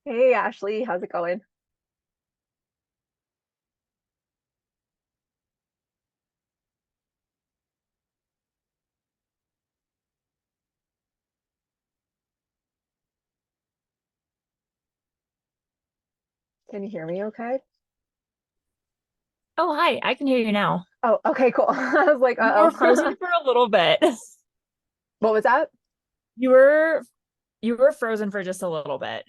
Hey Ashley, how's it going? Can you hear me okay? Oh, hi. I can hear you now. Oh, okay, cool. I was like, You were uh-oh. frozen for a little bit. What was that? You were you were frozen for just a little bit.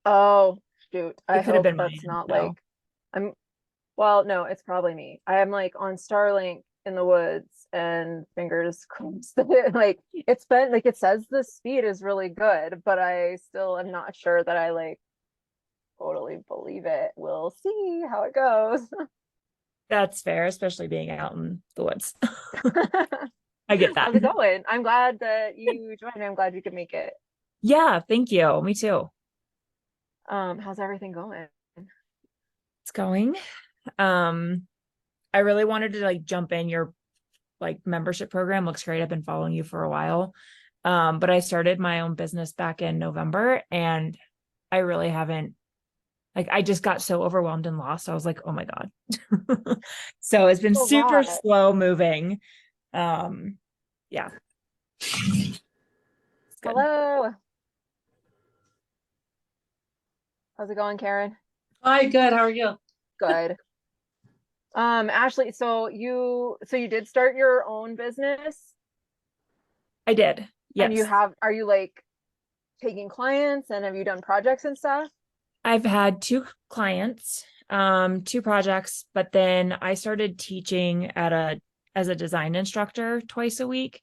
Oh, shoot. I It could have hope been my that's end, not though. like I'm well, no, it's probably me. I am like on Starlink in the woods and fingers crossed that like it's been like it says the speed is really good, but I still am not sure that I like totally believe it. We'll see how it goes. That's fair, especially being out in the woods. I get that. How's it going? I'm glad that you joined. I'm glad you could make it. Yeah, thank you. Me too. How's everything going? It's going. Um, I really wanted to like jump in your like membership program. Looks great. I've been following you for a while. But I started my own business back in November and I really haven't like I just got so overwhelmed and lost. I was like, oh my God. So it's been A super lot. slow moving. Um, yeah, it's good. Hello. How's it going, Karen? Hi, good. How are you? Good. Ashley, so you did start your own business I did. and Yes. are you like taking clients and have you done projects and stuff? I've had two clients, two projects, but then I started teaching at a as a design instructor twice a week.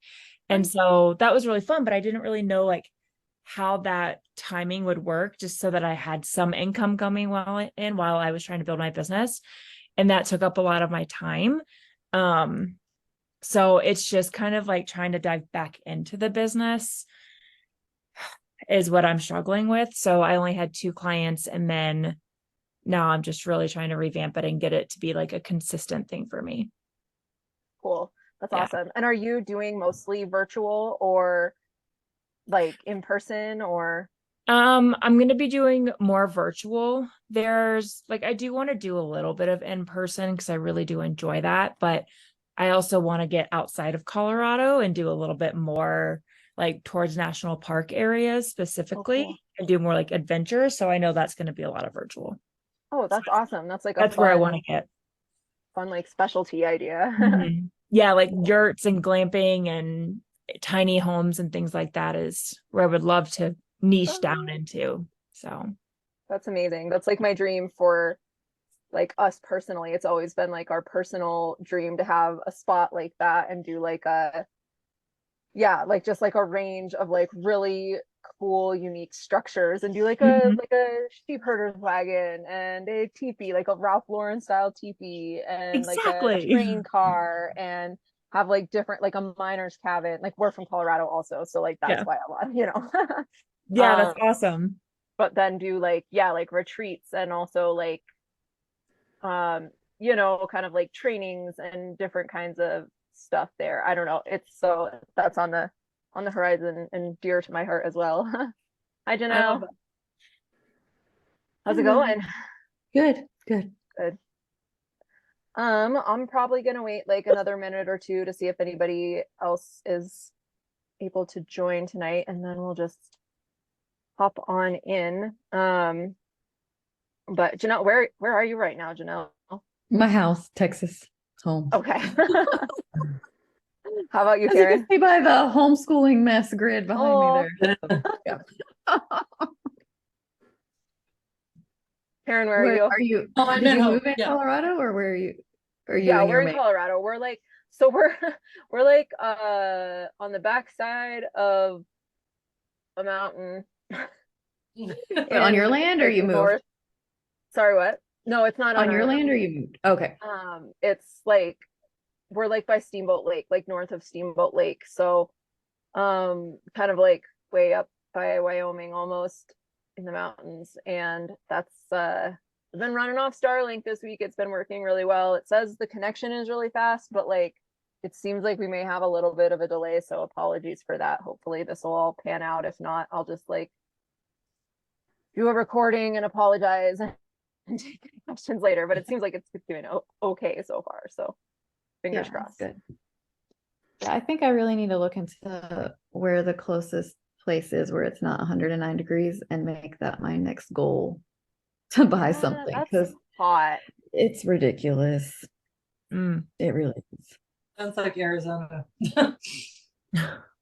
And Nice. so that was really fun, but I didn't really know like how that timing would work just so that I had some income coming while I was trying to build my business. And that took up a lot of my time. Um, so it's just kind of like trying to dive back into the business is what I'm struggling with. So I only had two clients and then now I'm just really trying to revamp it and get it to be like a consistent thing for me. Cool. That's Yeah. awesome. And are you doing mostly virtual or like in person or I'm going to be doing more virtual. There's like I do want to do a little bit of in person because I really do enjoy that, but I also want to get outside of Colorado and do a little bit more like towards national park areas oh cool. specifically and do more like adventure. So I know that's going to be a lot of virtual. Oh, So that's awesome. That's like a that's where I want to get. fun like specialty idea. Mhm. Yeah, like Cool. yurts and glamping and tiny homes and things like that is where I would love to niche down Oh, into. So, that's amazing. That's like my dream for like us personally. It's always been like our personal dream to have a spot like that and do like a yeah, like just like a range of like really cool, unique structures and do mhm. like a sheep herder's wagon and a teepee, like a Ralph Lauren style teepee and like a Exactly. train car and have like different like a miner's cabin. Like we're from Colorado also, so like that's Yeah. why I love. Yeah, that's Um, awesome. but then do like yeah, like retreats and also like um, kind of like trainings and different kinds of stuff there. I don't know. It's so that's on the horizon and dear to my heart as well. Hi, I love Janelle. that. How's it Hello. going? Good, good. Good. I'm probably gonna wait like another minute or two to see if anybody else is able to join tonight, and then we'll just hop on in. But Janelle, where are you right now, Janelle? My house, Texas, home. Okay. How about you, As you can Karen? see by the homeschooling mess grid behind me Oh, there. So, yeah. Karen, where are Where you? are you? Oh, I'm Did at you home. move in Yeah. Colorado or where are you? Are you Yeah, and we're your in mate? Colorado. We're like so we're we're like on the backside of a mountain On your in land or like you moved? north. Sorry, what? No, it's not on On your our land or you moved? Okay. it's like we're like by Steamboat Lake, like north of Steamboat Lake. So kind of like way up by Wyoming almost in the mountains. And that's I've been running off Starlink this week. It's been working really well. It says the connection is really fast, but like it seems like we may have a little bit of a delay. So apologies for that. Hopefully this will all pan out. If not, I'll just like do a recording and apologize and take questions later. But it seems like it's doing okay so far. So fingers Yeah, that's crossed. good. Yeah, I think I really need to look into where the closest place is where it's not 109 degrees and make that my next goal to buy Yeah, something that's because hot. it's ridiculous. Mm. It really is. Sounds like Arizona.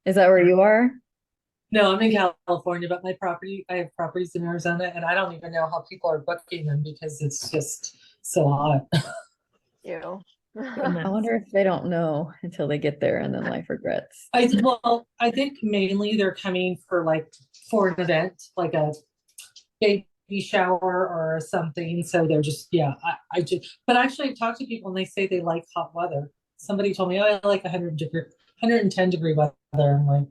Is that where you are? No, I'm in California, but I have properties in Arizona, and I don't even know how people are booking them because it's just so hot. You. I Goodness. wonder if they don't know until they get there and then life regrets. I think mainly they're coming for an event, like a baby shower or something. So they're just, yeah, I just, but actually I talk to people and they say they like hot weather. Somebody told me, oh, I like 110-degree weather. I'm like,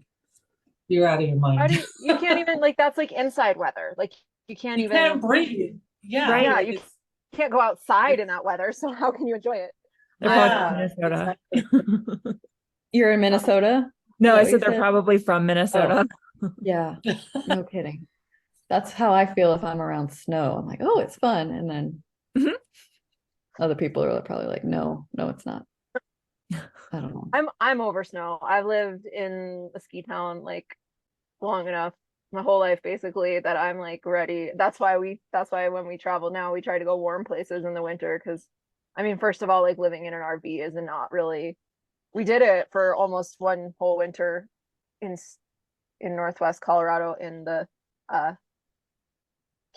you're out of your How mind. do you can't even like that's like inside weather. Like you can't You can't even breathe. Yeah, yeah, Right. you it's can't go outside in that weather. So how can you enjoy it? They're probably from yeah, Minnesota. exactly. You're in Minnesota? No, Is that I what you said they're said? probably from Minnesota. Yeah, no kidding. That's how I feel if I'm around snow. I'm like, oh, it's fun. And then Mhm. other people are probably like, no, no, it's not. I don't know. I'm over snow. I've lived in a ski town like long enough my whole life basically that I'm like ready. That's why when we travel now we try to go warm places in the winter because I mean first of all like living in an RV is not really we did it for almost one whole winter in in Northwest Colorado in the uh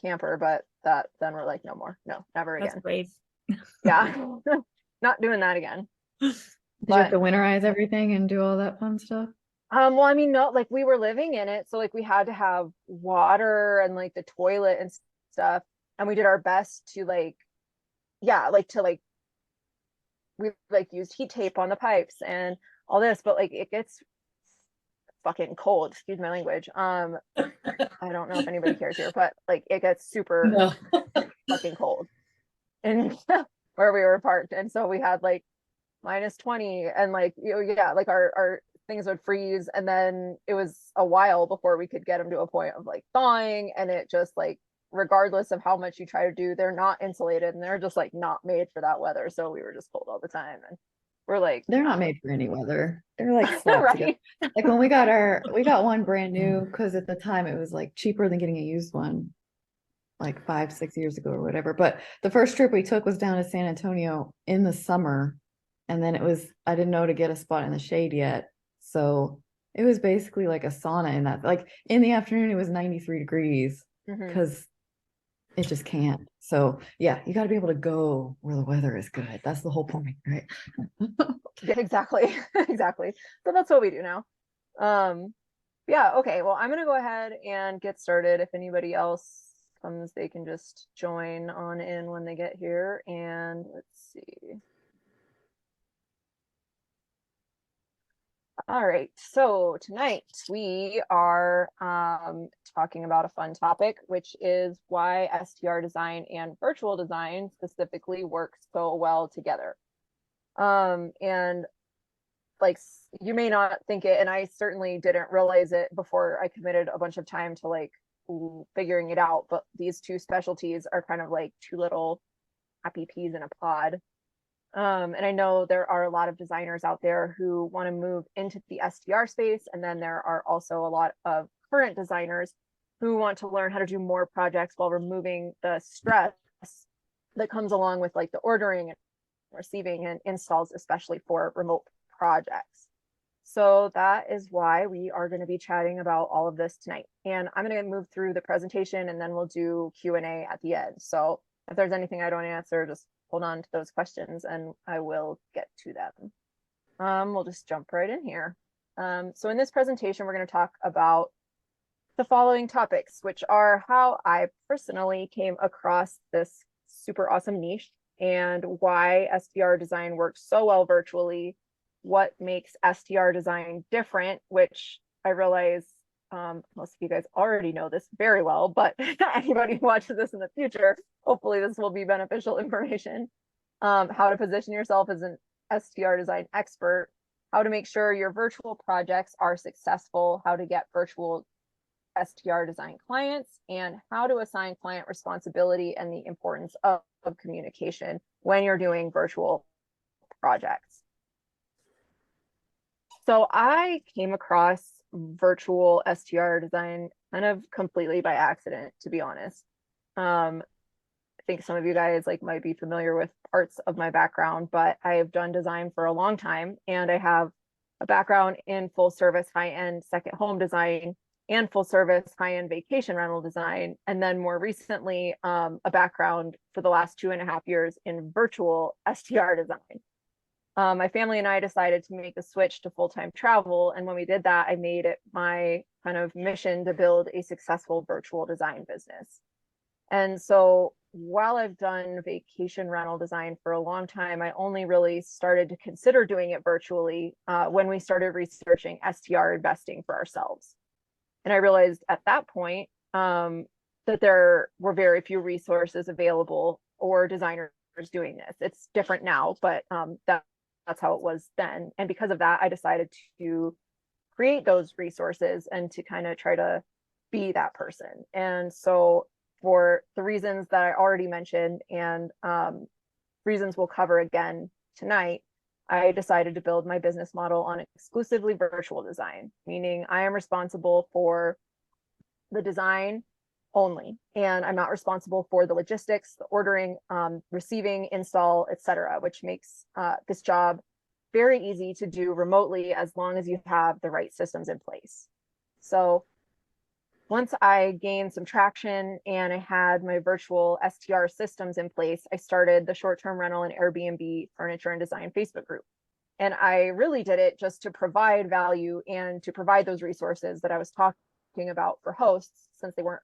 camper, but that then we're like no more. No, never That's again. brave. Yeah. Not doing that again. Did you have But to winterize everything and do all that fun stuff? well, I mean, no, like we were living in it, so like we had to have water and like the toilet and stuff, and we did our best to like, yeah, like to like we like used heat tape on the pipes and all this, but like it gets fucking cold. Excuse my language. I don't know if anybody cares here, but like it gets super No. fucking cold, and where we were parked, and so we had like -20 and like you know, yeah like our things would freeze and then it was a while before we could get them to a point of like thawing and it just like regardless of how much you try to do they're not insulated and they're just like not made for that weather so we were just cold all the time and we're like They're not made for any weather. They're like slapped together. right Like when we got one brand new because at the time it was like cheaper than getting a used one like 5, 6 years ago or whatever. But the first trip we took was down to San Antonio in the summer. And then I didn't know to get a spot in the shade yet. So it was basically like a sauna in that, like in the afternoon, it was 93 degrees Mhm. because it just can't. So yeah, you got to be able to go where the weather is good. That's the whole point, right? Yeah, exactly exactly so that's what we do now yeah okay well I'm gonna go ahead and get started if anybody else comes they can just join on in when they get here and let's see. All right, so tonight we are talking about a fun topic, which is why STR design and virtual design specifically work so well together. And like you may not think it, and I certainly didn't realize it before I committed a bunch of time to like figuring it out, but these two specialties are kind of like two little happy peas in a pod. And I know there are a lot of designers out there who want to move into the STR space. And then there are also a lot of current designers who want to learn how to do more projects while removing the stress that comes along with like the ordering and receiving and installs, especially for remote projects. So that is why we are going to be chatting about all of this tonight. And I'm going to move through the presentation and then we'll do Q&A at the end. So if there's anything I don't answer, just hold on to those questions and I will get to them. We'll just jump right in here. So in this presentation, we're going to talk about the following topics, which are how I personally came across this super awesome niche and why STR design works so well virtually, what makes STR design different, which I realize most of you guys already know this very well, but anybody who watches this in the future, hopefully this will be beneficial information. How to position yourself as an STR design expert, how to make sure your virtual projects are successful, how to get virtual STR design clients, and how to assign client responsibility and the importance of communication when you're doing virtual projects. So I came across virtual STR design kind of completely by accident, to be honest. I think some of you guys like might be familiar with parts of my background, but I have done design for a long time, and I have a background in full service high-end second home design and full service high-end vacation rental design. And then more recently, a background for the last 2.5 years in virtual STR design. My family and I decided to make the switch to full-time travel. And when we did that, I made it my kind of mission to build a successful virtual design business. And so while I've done vacation rental design for a long time, I only really started to consider doing it virtually when we started researching STR investing for ourselves. And I realized at that point that there were very few resources available or designers doing this. It's different now, but that's how it was then. And because of that, I decided to create those resources and to kind of try to be that person. And so for the reasons that I already mentioned and reasons we'll cover again tonight, I decided to build my business model on exclusively virtual design, meaning I am responsible for the design only, and I'm not responsible for the logistics, the ordering, receiving, install, etc., which makes this job very easy to do remotely as long as you have the right systems in place. So once I gained some traction and I had my virtual STR systems in place, I started the short-term rental and Airbnb furniture and design Facebook group. And I really did it just to provide value and to provide those resources that I was talking about for hosts, since they weren't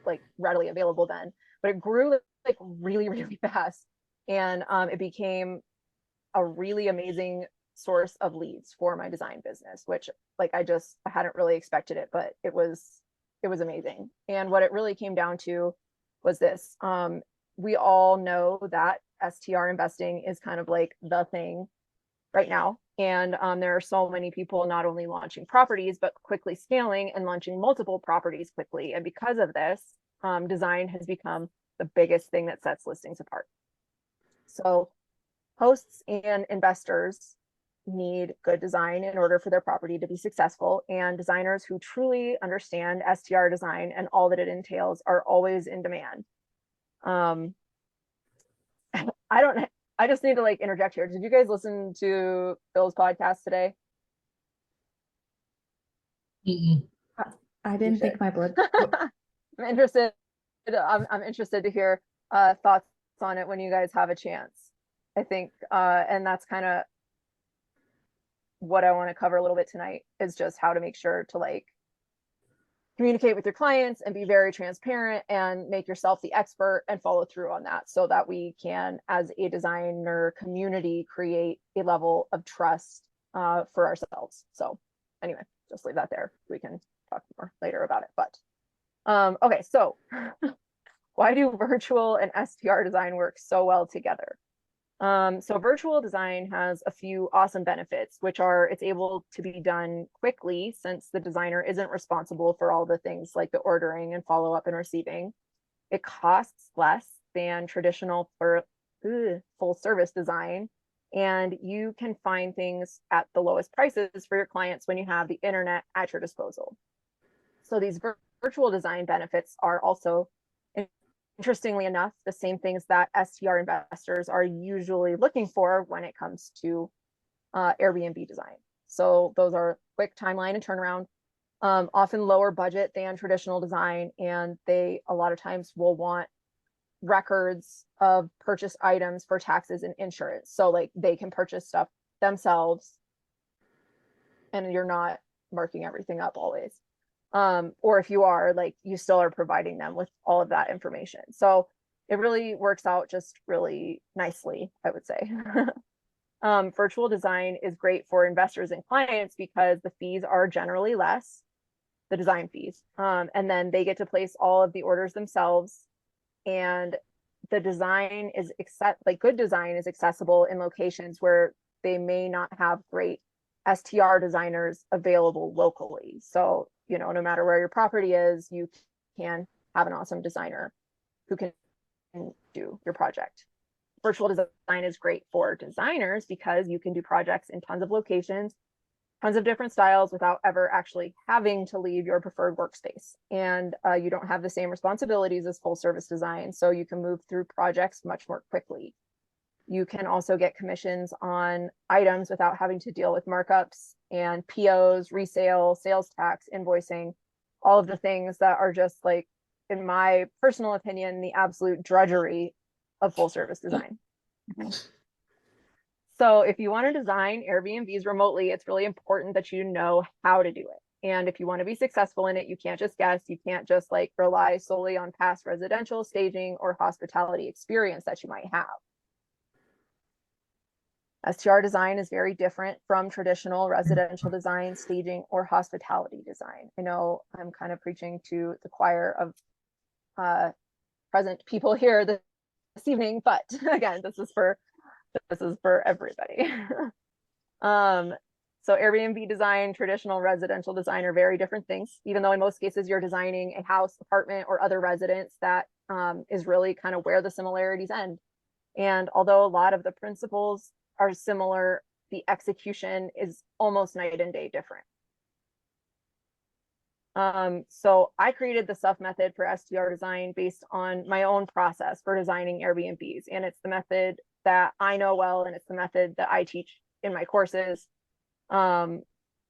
like readily available then. But it grew like really, really fast. And it became a really amazing source of leads for my design business, which like I hadn't really expected it, but it was amazing. And what it really came down to was this. We all know that STR investing is kind of like the thing right now. And there are so many people not only launching properties, but quickly scaling and launching multiple properties quickly. And because of this, design has become the biggest thing that sets listings apart. So hosts and investors need good design in order for their property to be successful, and designers who truly understand STR design and all that it entails are always in demand. I just need to like interject here. Did you guys listen to Bill's podcast today? I didn't think my blood. I'm interested. I'm interested to hear thoughts on it when you guys have a chance. I think, and that's kind of what I want to cover a little bit tonight, is just how to make sure to like communicate with your clients and be very transparent and make yourself the expert and follow through on that, so that we can, as a designer community, create a level of trust for ourselves. So anyway, just leave that there. We can talk more later about it. But okay, so why do virtual and STR design work so well together? So virtual design has a few awesome benefits, which are it's able to be done quickly since the designer isn't responsible for all the things like the ordering and follow up and receiving. It costs less than traditional full service design, and you can find things at the lowest prices for your clients when you have the internet at your disposal. So these virtual design benefits are also, interestingly enough, the same things that STR investors are usually looking for when it comes to Airbnb design. So those are quick timeline and turnaround, often lower budget than traditional design, and they a lot of times will want records of purchased items for taxes and insurance. So like they can purchase stuff themselves and you're not marking everything up always. Or if you are, like, you still are providing them with all of that information. So it really works out just really nicely, I would say. Virtual design is great for investors and clients because the fees are generally less, the design fees. And then they get to place all of the orders themselves. And the design is good design is accessible in locations where they may not have great STR designers available locally. So you know, no matter where your property is, you can have an awesome designer who can do your project. Virtual design is great for designers because you can do projects in tons of locations, tons of different styles without ever actually having to leave your preferred workspace. And you don't have the same responsibilities as full service design, so you can move through projects much more quickly. You can also get commissions on items without having to deal with markups and POs, resale, sales tax, invoicing, all of the things that are just like, in my personal opinion, the absolute drudgery of full service design. So if you want to design Airbnbs remotely, it's really important that you know how to do it. And if you want to be successful in it, you can't just guess. You can't just like rely solely on past residential staging or hospitality experience that you might have. STR design is very different from traditional residential design, staging, or hospitality design. I know I'm kind of preaching to the choir of present people here this evening, but again, this is for everybody. So Airbnb design, traditional residential design are very different things, even though in most cases you're designing a house, apartment, or other residence. That is really kind of where the similarities end. And although a lot of the principles are similar, the execution is almost night and day different. So I created the SUF method for STR design based on my own process for designing Airbnbs. And it's the method that I know well, and it's the method that I teach in my courses. And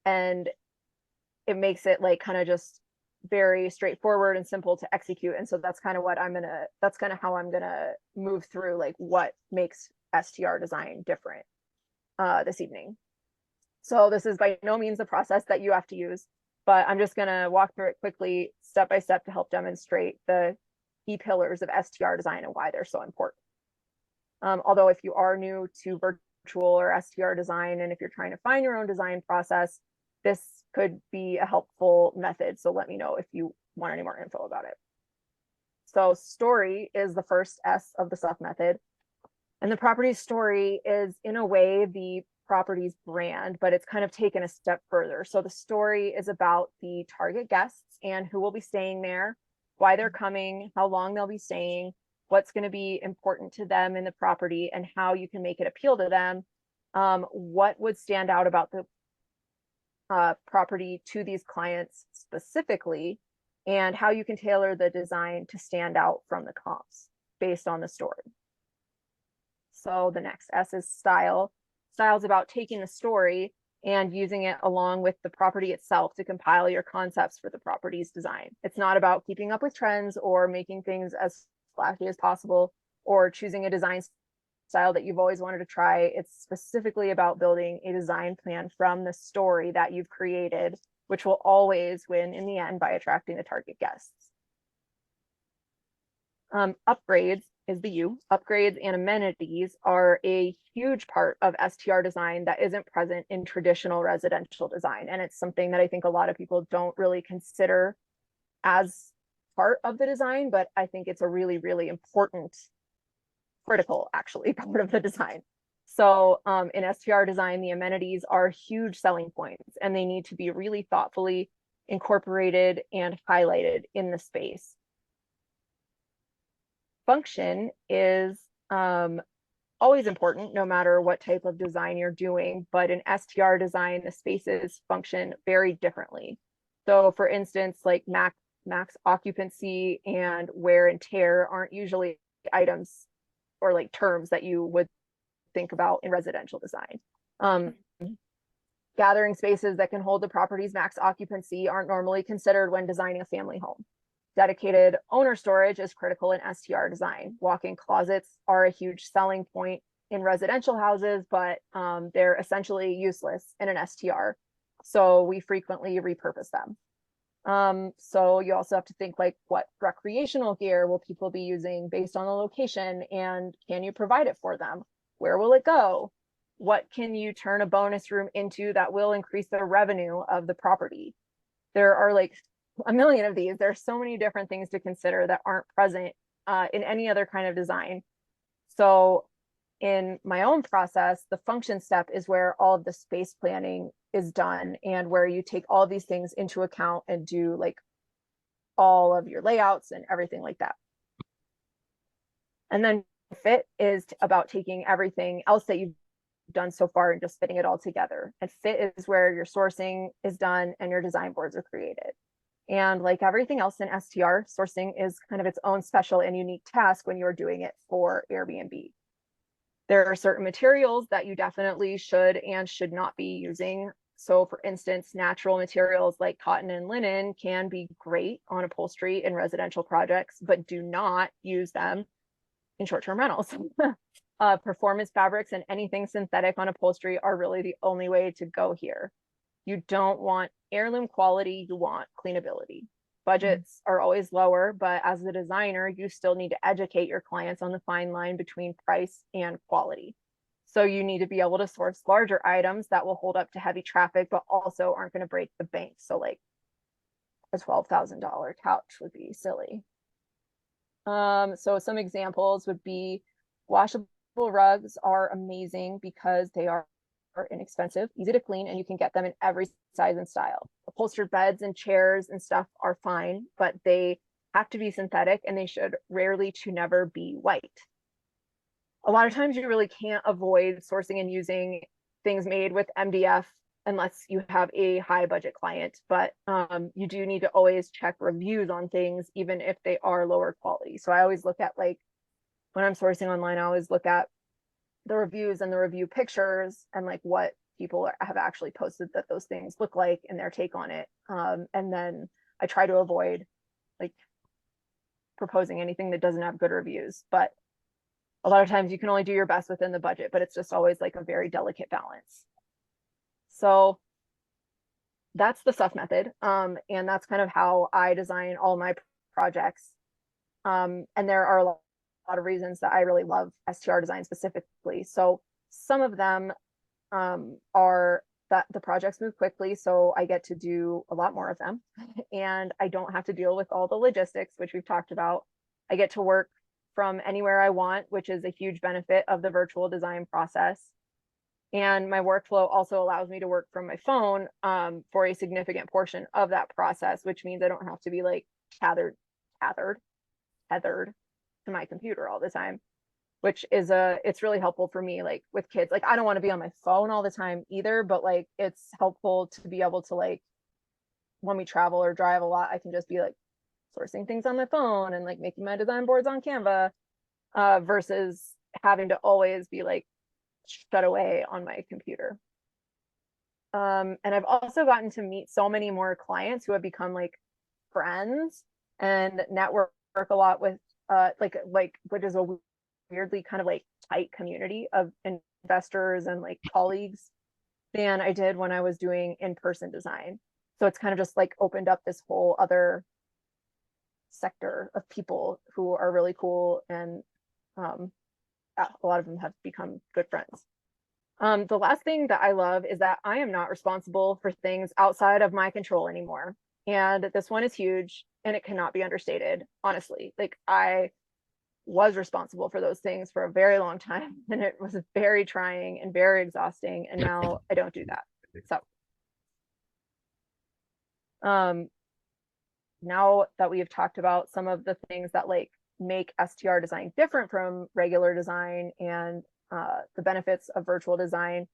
it makes it like kind of just very straightforward and simple to execute. And so that's kind of what that's kind of how I'm gonna move through like what makes STR design different this evening. So this is by no means the process that you have to use, but I'm just gonna walk through it quickly, step by step, to help demonstrate the key pillars of STR design and why they're so important. Although if you are new to virtual or STR design, and if you're trying to find your own design process, this could be a helpful method. So let me know if you want any more info about it. So story is the first S of the SUF method. And the property's story is, in a way, the property's brand, but it's kind of taken a step further. So the story is about the target guests and who will be staying there, why they're coming, how long they'll be staying, what's going to be important to them in the property, and how you can make it appeal to them. What would stand out about the property to these clients specifically, and how you can tailor the design to stand out from the comps based on the story. So the next S is style. Style is about taking the story and using it along with the property itself to compile your concepts for the property's design. It's not about keeping up with trends or making things as flashy as possible or choosing a design style that you've always wanted to try. It's specifically about building a design plan from the story that you've created, which will always win in the end by attracting the target guests. Upgrades is the U. Upgrades and amenities are a huge part of STR design that isn't present in traditional residential design. And it's something that I think a lot of people don't really consider as part of the design, but I think it's a really, really important, critical, actually, part of the design. So in STR design, the amenities are huge selling points, and they need to be really thoughtfully incorporated and highlighted in the space. Function is always important, no matter what type of design you're doing, but in STR design, the spaces function very differently. So for instance, like max occupancy and wear and tear aren't usually items or like terms that you would think about in residential design. Gathering spaces that can hold the property's max occupancy aren't normally considered when designing a family home. Dedicated owner storage is critical in STR design. Walk-in closets are a huge selling point in residential houses, but they're essentially useless in an STR. So we frequently repurpose them. So you also have to think like, what recreational gear will people be using based on the location, and can you provide it for them? Where will it go? What can you turn a bonus room into that will increase the revenue of the property? There are like a million of these. There's so many different things to consider that aren't present in any other kind of design. So in my own process, the function step is where all of the space planning is done, and where you take all of these things into account and do like all of your layouts and everything like that. And then fit is about taking everything else that you've done so far and just fitting it all together. And fit is where your sourcing is done and your design boards are created. And like everything else in STR, sourcing is kind of its own special and unique task when you're doing it for Airbnb. There are certain materials that you definitely should and should not be using. So for instance, natural materials like cotton and linen can be great on upholstery in residential projects, but do not use them in short-term rentals. Performance fabrics and anything synthetic on upholstery are really the only way to go here. You don't want heirloom quality, you want cleanability. Budgets are always lower, but as a designer, you still need to educate your clients on the fine line between price and quality. So you need to be able to source larger items that will hold up to heavy traffic, but also aren't going to break the bank. So like a $12,000 couch would be silly. So some examples would be washable rugs are amazing because they are inexpensive, easy to clean, and you can get them in every size and style. Upholstered beds and chairs and stuff are fine, but they have to be synthetic and they should rarely to never be white. A lot of times you really can't avoid sourcing and using things made with MDF unless you have a high budget client, but you do need to always check reviews on things, even if they are lower quality. So I always look at, like, when I'm sourcing online, I always look at the reviews and the review pictures and like what people have actually posted that those things look like and their take on it. And then I try to avoid like proposing anything that doesn't have good reviews, but a lot of times you can only do your best within the budget, but it's just always like a very delicate balance. So that's the stuff method. And that's kind of how I design all my projects. And there are a lot of reasons that I really love STR design specifically. So some of them are that the projects move quickly, so I get to do a lot more of them, and I don't have to deal with all the logistics, which we've talked about. I get to work from anywhere I want, which is a huge benefit of the virtual design process. And my workflow also allows me to work from my phone for a significant portion of that process, which means I don't have to be like tethered to my computer all the time, which is it's really helpful for me, like with kids. Like I don't want to be on my phone all the time either, but like it's helpful to be able to, like, when we travel or drive a lot, I can just be like sourcing things on my phone and like making my design boards on Canva versus having to always be like shut away on my computer. And I've also gotten to meet so many more clients who have become like friends and network a lot with like which is a weirdly kind of like tight community of investors and like colleagues than I did when I was doing in-person design. So it's kind of just like opened up this whole other sector of people who are really cool, and a lot of them have become good friends. The last thing that I love is that I am not responsible for things outside of my control anymore. And this one is huge and it cannot be understated, honestly. Like I was responsible for those things for a very long time and it was very trying and very exhausting. And now I don't do that. So now that we have talked about some of the things that like make STR design different from regular design and the benefits of virtual design,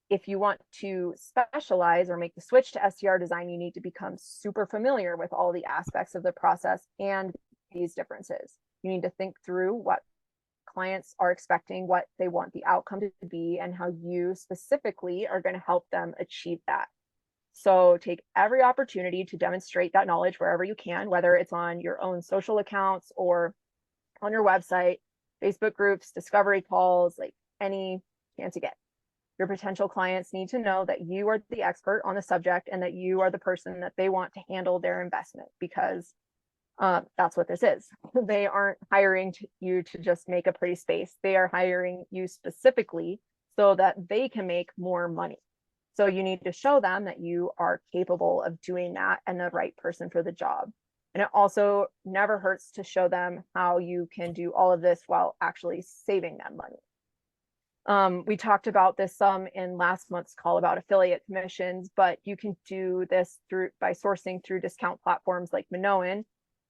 if you want to specialize or make the switch to STR design, you need to become super familiar with all the aspects of the process and these differences. You need to think through what clients are expecting, what they want the outcome to be, and how you specifically are going to help them achieve that. So take every opportunity to demonstrate that knowledge wherever you can, whether it's on your own social accounts or on your website, Facebook groups, discovery calls, like any chance you get. Your potential clients need to know that you are the expert on the subject and that you are the person that they want to handle their investment, because that's what this is. They aren't hiring you to just make a pretty space. They are hiring you specifically so that they can make more money. So you need to show them that you are capable of doing that and the right person for the job. And it also never hurts to show them how you can do all of this while actually saving them money. We talked about this some in last month's call about affiliate commissions, but you can do this by sourcing through discount platforms like Minoan,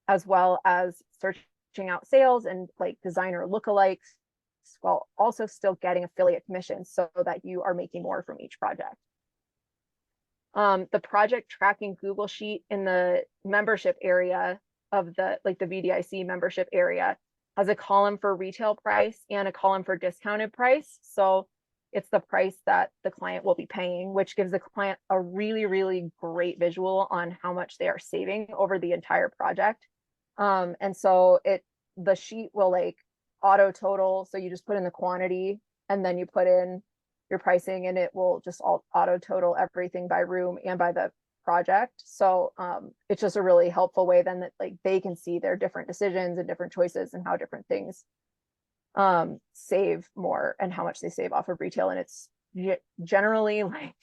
as well as searching out sales and like designer lookalikes, while also still getting affiliate commissions so that you are making more from each project. The project tracking Google Sheet in the membership area of the VDIC membership area has a column for retail price and a column for discounted price. So it's the price that the client will be paying, which gives the client a really, really great visual on how much they are saving over the entire project. And so the sheet will like auto total. So you just put in the quantity and then you put in your pricing and it will just auto total everything by room and by the project. So it's just a really helpful way then that like they can see their different decisions and different choices and how different things save more and how much they save off of retail. And it's generally like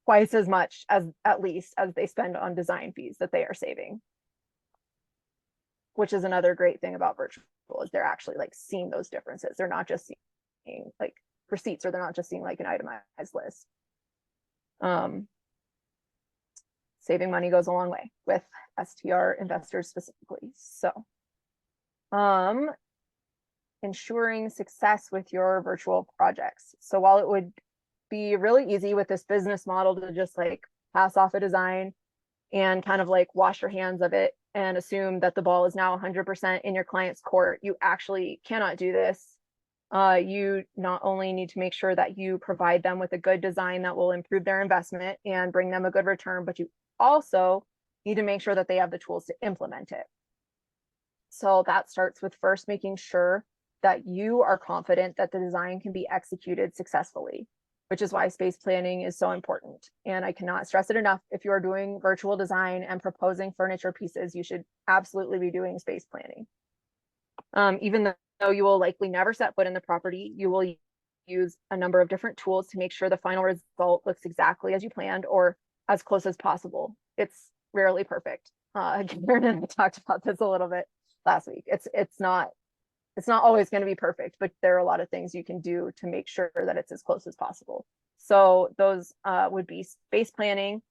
twice as much as at least as they spend on design fees that they are saving, which is another great thing about virtual is they're actually like seeing those differences. They're not just seeing like receipts, or they're not just seeing like an itemized list. Saving money goes a long way with STR investors specifically. So ensuring success with your virtual projects. So while it would be really easy with this business model to just like pass off a design and kind of like wash your hands of it and assume that the ball is now 100% in your client's court, you actually cannot do this. You not only need to make sure that you provide them with a good design that will improve their investment and bring them a good return, but you also need to make sure that they have the tools to implement it. So that starts with first making sure that you are confident that the design can be executed successfully, which is why space planning is so important. And I cannot stress it enough. If you're doing virtual design and proposing furniture pieces, you should absolutely be doing space planning. Even though you will likely never set foot in the property, you will use a number of different tools to make sure the final result looks exactly as you planned or as close as possible. It's rarely perfect. Karen and I talked about this a little bit last week. It's not always going to be perfect, but there are a lot of things you can do to make sure that it's as close as possible. So those would be space planning,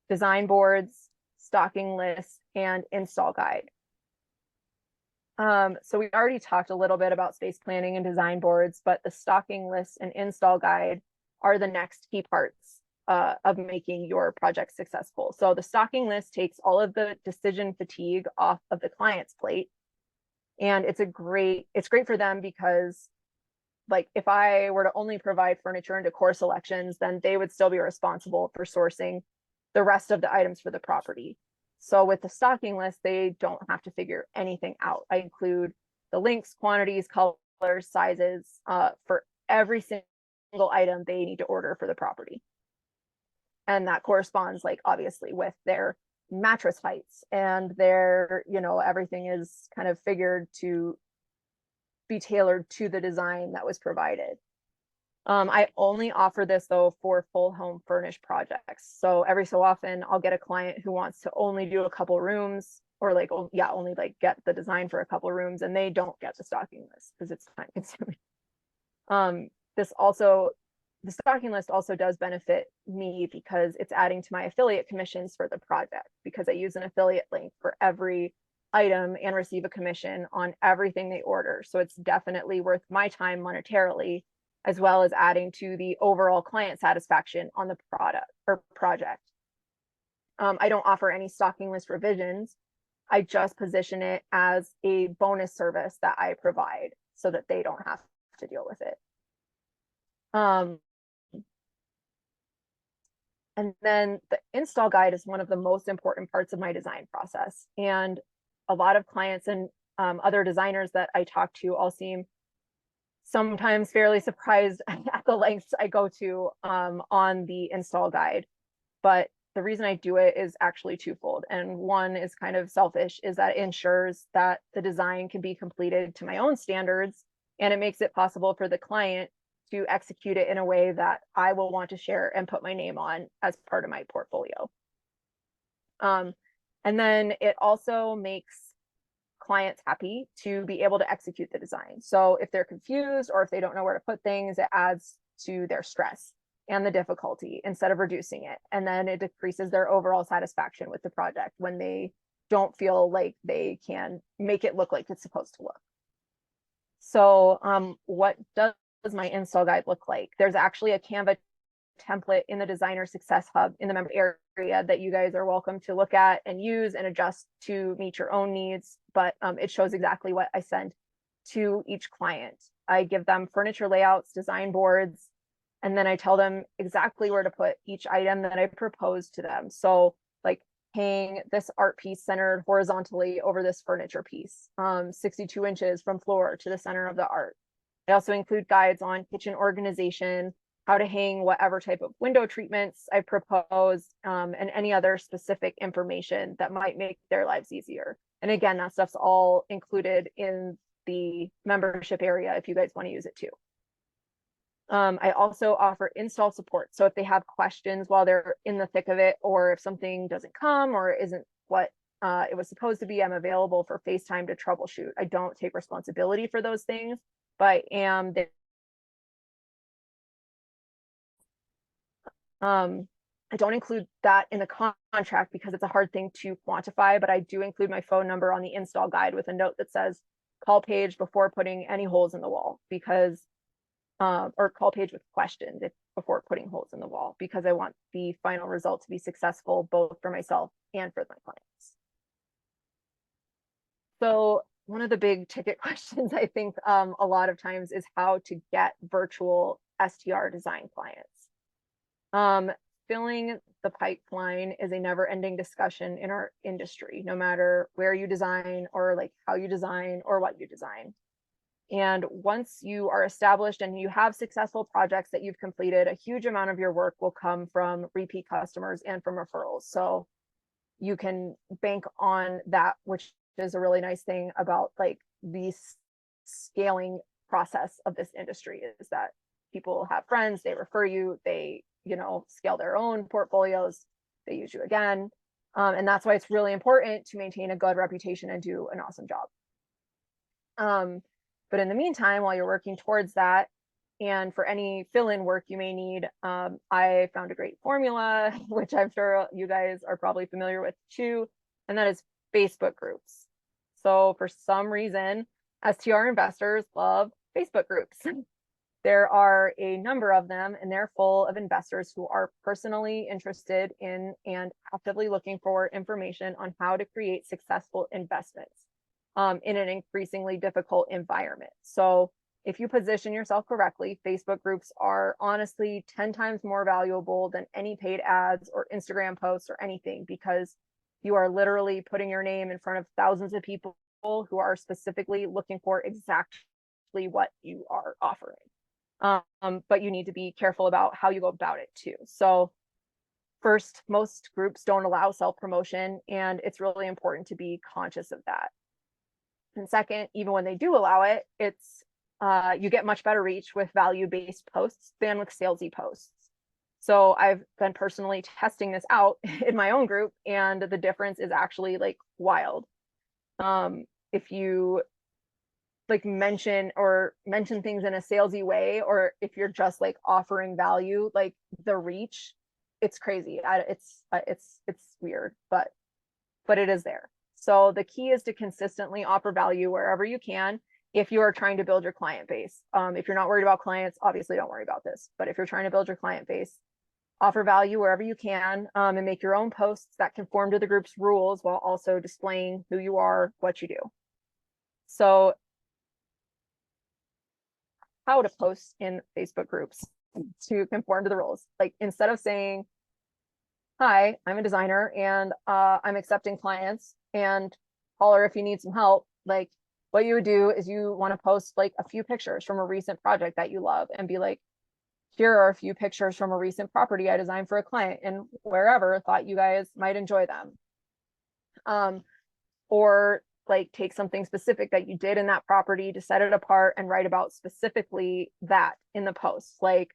design boards, stocking lists, and install guide. So we already talked a little bit about space planning and design boards, but the stocking list and install guide are the next key parts of making your project successful. So the stocking list takes all of the decision fatigue off of the client's plate. And it's great for them because like if I were to only provide furniture and decor selections, then they would still be responsible for sourcing the rest of the items for the property. So with the stocking list, they don't have to figure anything out. I include the links, quantities, colors, sizes for every single item they need to order for the property. And that corresponds like obviously with their mattress heights and their, everything is kind of figured to be tailored to the design that was provided. I only offer this though for full home furnished projects. So every so often I'll get a client who wants to only do a couple rooms or like, only like get the design for a couple rooms and they don't get the stocking list because it's time consuming. The stocking list also does benefit me because it's adding to my affiliate commissions for the project because I use an affiliate link for every item and receive a commission on everything they order. So it's definitely worth my time monetarily, as well as adding to the overall client satisfaction on the product or project. I don't offer any stocking list revisions. I just position it as a bonus service that I provide so that they don't have to deal with it. And then the install guide is one of the most important parts of my design process. And a lot of clients and other designers that I talk to all seem sometimes fairly surprised at the lengths I go to on the install guide. But the reason I do it is actually twofold. And one is kind of selfish, is that it ensures that the design can be completed to my own standards. And it makes it possible for the client to execute it in a way that I will want to share and put my name on as part of my portfolio. And then it also makes clients happy to be able to execute the design. So if they're confused or if they don't know where to put things, it adds to their stress and the difficulty instead of reducing it. And then it decreases their overall satisfaction with the project when they don't feel like they can make it look like it's supposed to look. So what does my install guide look like? There's actually a Canva template in the Designer Success Hub in the member area that you guys are welcome to look at and use and adjust to meet your own needs. But it shows exactly what I send to each client. I give them furniture layouts, design boards, and then I tell them exactly where to put each item that I propose to them. So like hang this art piece centered horizontally over this furniture piece, 62 inches from floor to the center of the art. I also include guides on kitchen organization, how to hang whatever type of window treatments I propose, and any other specific information that might make their lives easier. And again, that stuff's all included in the membership area if you guys want to use it too. I also offer install support. So if they have questions while they're in the thick of it, or if something doesn't come or isn't what it was supposed to be, I'm available for FaceTime to troubleshoot. I don't take responsibility for those things, but I am there. I don't include that in the contract because it's a hard thing to quantify, but I do include my phone number on the install guide with a note that says call Paige before putting any holes in the wall, because or call Paige with questions before putting holes in the wall, because I want the final result to be successful both for myself and for my clients. So one of the big ticket questions I think a lot of times is how to get virtual STR design clients. Filling the pipeline is a never-ending discussion in our industry, no matter where you design or like how you design or what you design. And once you are established and you have successful projects that you've completed, a huge amount of your work will come from repeat customers and from referrals. So you can bank on that, which is a really nice thing about like the scaling process of this industry, is that people have friends, they refer you, they, you know, scale their own portfolios, they use you again. And that's why it's really important to maintain a good reputation and do an awesome job. But in the meantime, while you're working towards that, and for any fill-in work you may need, I found a great formula, which I'm sure you guys are probably familiar with too, and that is Facebook groups. So for some reason, STR investors love Facebook groups. There are a number of them, and they're full of investors who are personally interested in and actively looking for information on how to create successful investments in an increasingly difficult environment. So if you position yourself correctly, Facebook groups are honestly 10 times more valuable than any paid ads or Instagram posts or anything, because you are literally putting your name in front of thousands of people who are specifically looking for exactly what you are offering. But you need to be careful about how you go about it too. So first, most groups don't allow self-promotion, and it's really important to be conscious of that. And second, even when they do allow it, it's you get much better reach with value-based posts than with salesy posts. So I've been personally testing this out in my own group, and the difference is actually like wild. If you like mention things in a salesy way, or if you're just like offering value, like the reach, it's crazy. It's weird, but it is there. So the key is to consistently offer value wherever you can if you are trying to build your client base. If you're not worried about clients, obviously don't worry about this. But if you're trying to build your client base, offer value wherever you can, and make your own posts that conform to the group's rules while also displaying who you are, what you do. So how to post in Facebook groups to conform to the rules. Like instead of saying, hi, I'm a designer and I'm accepting clients and holler if you need some help, like what you would do is you want to post like a few pictures from a recent project that you love and be like, here are a few pictures from a recent property I designed for a client and wherever thought you guys might enjoy them. Or like take something specific that you did in that property to set it apart and write about specifically that in the post. Like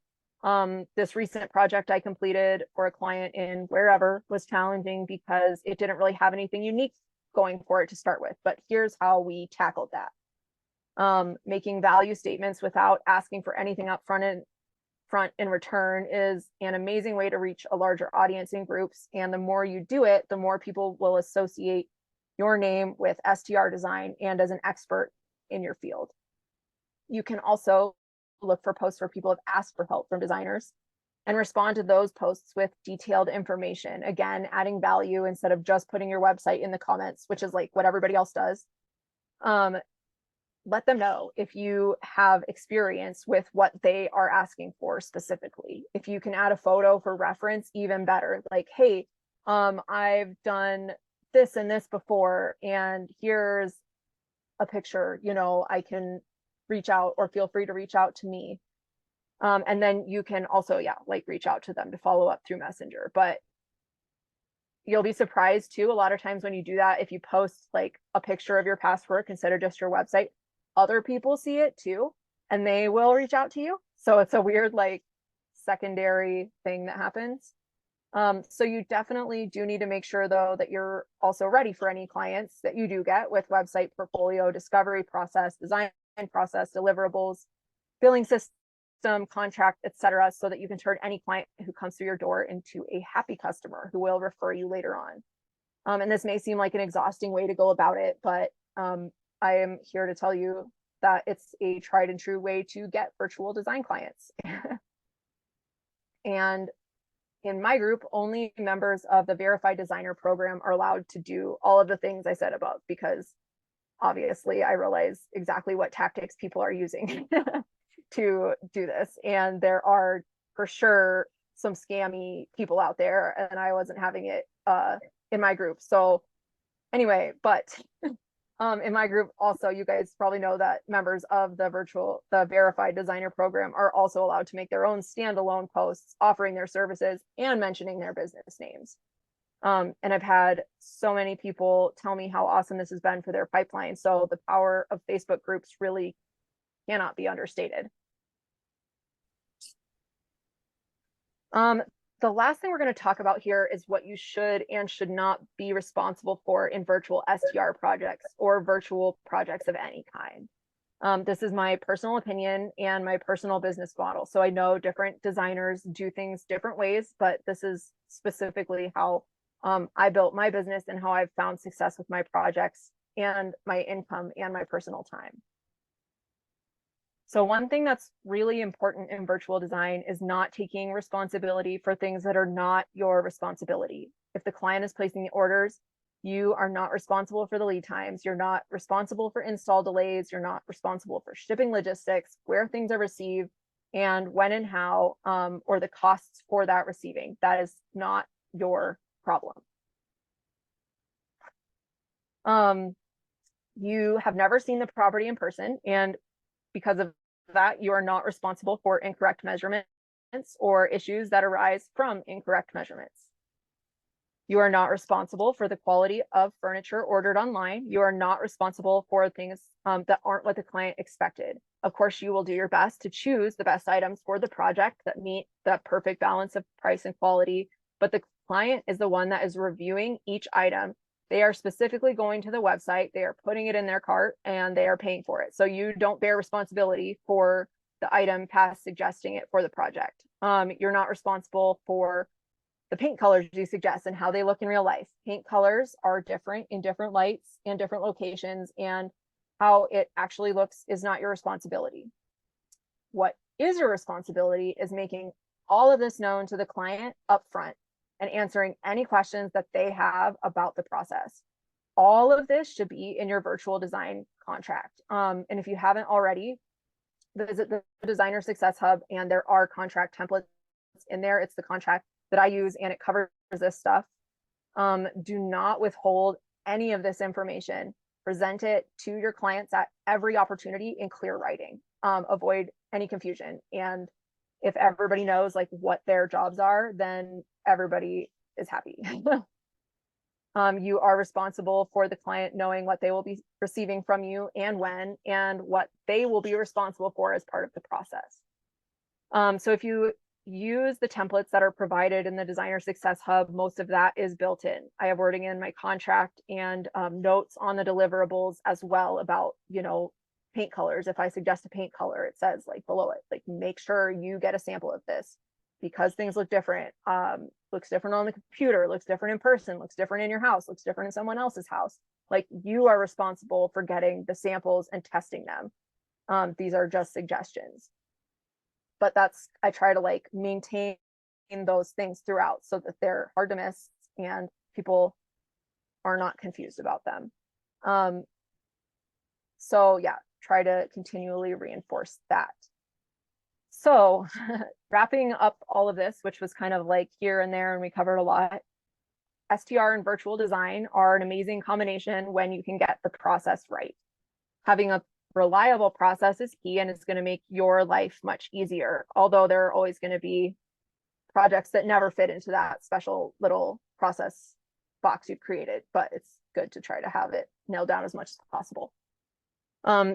This recent project I completed for a client in wherever was challenging because it didn't really have anything unique going for it to start with, but here's how we tackled that. Making value statements without asking for anything up front in return is an amazing way to reach a larger audience in groups. And the more you do it, the more people will associate your name with STR design and as an expert in your field. You can also look for posts where people have asked for help from designers and respond to those posts with detailed information. Again, adding value instead of just putting your website in the comments, which is like what everybody else does. Let them know if you have experience with what they are asking for specifically. If you can add a photo for reference, even better. Like, hey, I've done this and this before, and here's a picture, you know, I can reach out, or feel free to reach out to me. And then you can also, yeah, like reach out to them to follow up through Messenger. But you'll be surprised too, a lot of times when you do that, if you post like a picture of your past work instead of just your website, other people see it too, and they will reach out to you. So it's a weird like secondary thing that happens. So you definitely do need to make sure though that you're also ready for any clients that you do get with website portfolio, discovery process, design process, deliverables, billing system, contract, etc., so that you can turn any client who comes through your door into a happy customer who will refer you later on. And this may seem like an exhausting way to go about it, but I am here to tell you that it's a tried and true way to get virtual design clients. And in my group, only members of the Verified Designer program are allowed to do all of the things I said above, because obviously I realize exactly what tactics people are using to do this. And there are for sure some scammy people out there, and I wasn't having it in my group. So anyway, but in my group also, you guys probably know that members of the Verified Designer program are also allowed to make their own standalone posts offering their services and mentioning their business names. And I've had so many people tell me how awesome this has been for their pipeline. So the power of Facebook groups really cannot be understated. The last thing we're going to talk about here is what you should and should not be responsible for in virtual STR projects or virtual projects of any kind. This is my personal opinion and my personal business model. So I know different designers do things different ways, but this is specifically how I built my business and how I've found success with my projects and my income and my personal time. So one thing that's really important in virtual design is not taking responsibility for things that are not your responsibility. If the client is placing the orders, you are not responsible for the lead times. You're not responsible for install delays. You're not responsible for shipping logistics, where things are received, and when and how, or the costs for that receiving. That is not your problem. You have never seen the property in person, and because of that, you are not responsible for incorrect measurements or issues that arise from incorrect measurements. You are not responsible for the quality of furniture ordered online. You are not responsible for things that aren't what the client expected. Of course, you will do your best to choose the best items for the project that meet the perfect balance of price and quality, but the client is the one that is reviewing each item. They are specifically going to the website, they are putting it in their cart, and they are paying for it. So you don't bear responsibility for the item past suggesting it for the project. You're not responsible for the paint colors you suggest and how they look in real life. Paint colors are different in different lights and different locations, and how it actually looks is not your responsibility. What is your responsibility is making all of this known to the client upfront and answering any questions that they have about the process. All of this should be in your virtual design contract. And if you haven't already, visit the Designer Success Hub, and there are contract templates in there. It's the contract that I use, and it covers this stuff. Do not withhold any of this information. Present it to your clients at every opportunity in clear writing. Avoid any confusion. And if everybody knows like what their jobs are, then everybody is happy. You are responsible for the client knowing what they will be receiving from you and when, and what they will be responsible for as part of the process. So if you use the templates that are provided in the Designer Success Hub. Most of that is built in. I have wording in my contract and notes on the deliverables as well about, you know, paint colors. If I suggest a paint color, it says like below it, like make sure you get a sample of this because things look different. Looks different on the computer, looks different in person, looks different in your house, looks different in someone else's house. Like you are responsible for getting the samples and testing them. These are just suggestions. But that's, I try to like maintain those things throughout so that they're hard to miss and people are not confused about them. So yeah, try to continually reinforce that. So wrapping up all of this, which was kind of like here and there, and we covered a lot, STR and virtual design are an amazing combination when you can get the process right. Having a reliable process is key, and it's going to make your life much easier. Although there are always going to be projects that never fit into that special little process box you've created, but it's good to try to have it nailed down as much as possible.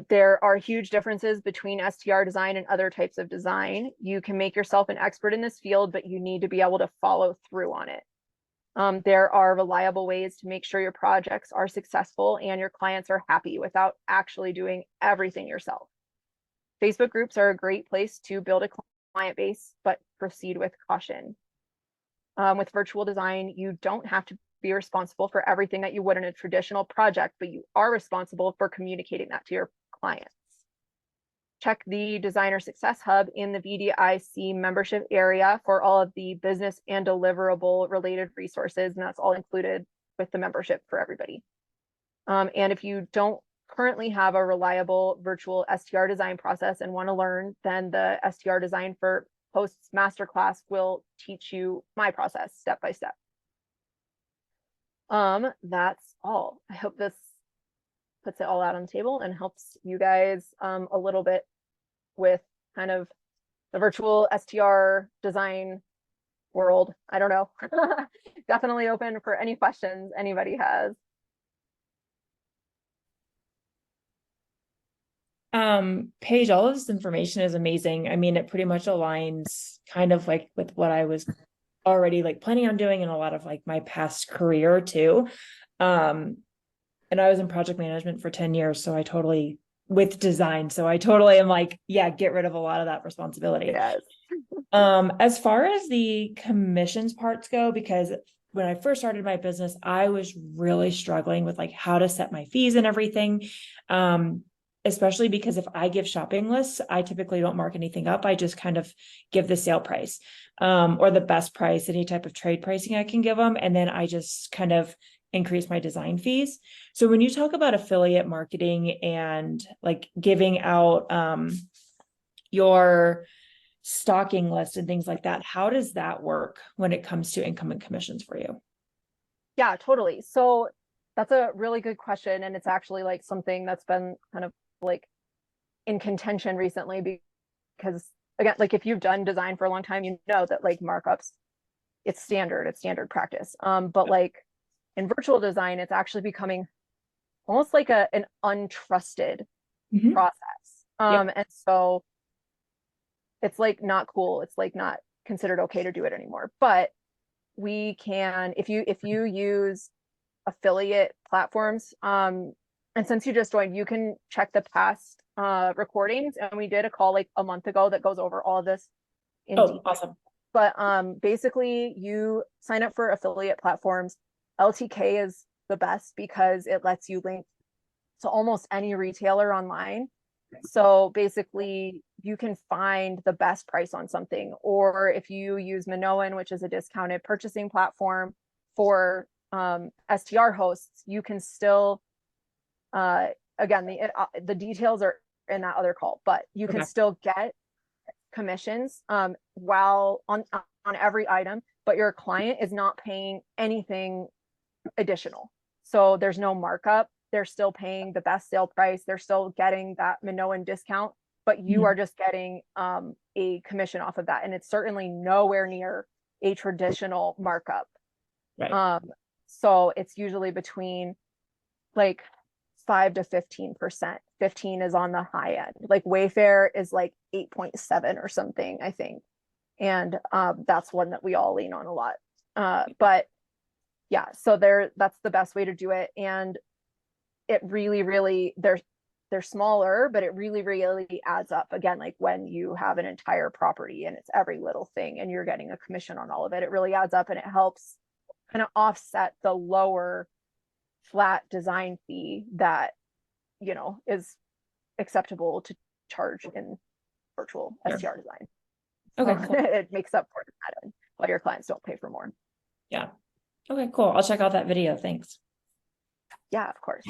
There are huge differences between STR design and other types of design. You can make yourself an expert in this field, but you need to be able to follow through on it. There are reliable ways to make sure your projects are successful and your clients are happy without actually doing everything yourself. Facebook groups are a great place to build a client base, but proceed with caution. With virtual design, you don't have to be responsible for everything that you would in a traditional project, but you are responsible for communicating that to your clients. Check the Designer Success Hub in the VDIC membership area for all of the business and deliverable related resources, and that's all included with the membership for everybody. And if you don't currently have a reliable virtual STR design process and want to learn, then the STR Design for Posts Masterclass will teach you my process step by step. That's all. I hope this puts it all out on the table and helps you guys a little bit with kind of the virtual STR design world. I don't know. Definitely open for any questions anybody has. Paige, all of this information is amazing. I mean, it pretty much aligns kind of like with what I was already like planning on doing in a lot of like my past career too. And I was in project management for 10 years. So I totally with design. So I totally am like, yeah, get rid of a lot of that responsibility. Yes. As far as the commissions parts go, because when I first started my business, I was really struggling with like how to set my fees and everything. Especially because if I give shopping lists, I typically don't mark anything up. I just kind of give the sale price, or the best price, any type of trade pricing I can give them. And then I just kind of increase my design fees. So when you talk about affiliate marketing and like giving out your stocking list and things like that, how does that work when it comes to income and commissions for you? Yeah, totally. So that's a really good question. And it's actually like something that's been kind of like in contention recently because again, like if you've done design for a long time, you know that like markups, it's standard practice. But like in virtual design, it's actually becoming almost like an untrusted process. And so it's like not cool. It's like not considered okay to do it anymore. But we can, if you use affiliate platforms, and since you just joined, you can check the past recordings. And we did a call like a month ago that goes over all of this in detail. Awesome. But basically you sign up for affiliate platforms. LTK is the best because it lets you link to almost any retailer online. So basically you can find the best price on something. Or if you use Minoan, which is a discounted purchasing platform for STR hosts, you can still, again, the details are in that other call, but you can still get commissions while on every item, but your client is not paying anything additional. So there's no markup. They're still paying the best sale price. They're still getting that Minoan discount, but you are just getting a commission off of that. And it's certainly nowhere near a traditional markup. Right. So it's usually between like 5 to 15%. 15 is on the high end. Like Wayfair is like 8.7 or something, I think. And that's one that we all lean on a lot. But yeah, so that's the best way to do it. And it really they're smaller, but it really adds up. Again, like when you have an entire property and it's every little thing and you're getting a commission on all of it, it really adds up, and it helps kind of offset the lower flat design fee that, you know, is acceptable to charge in virtual STR design. Okay, cool. It makes up for that, while your clients don't pay for more. Yeah. Okay, cool. I'll check out that video. Thanks. Yeah, of course.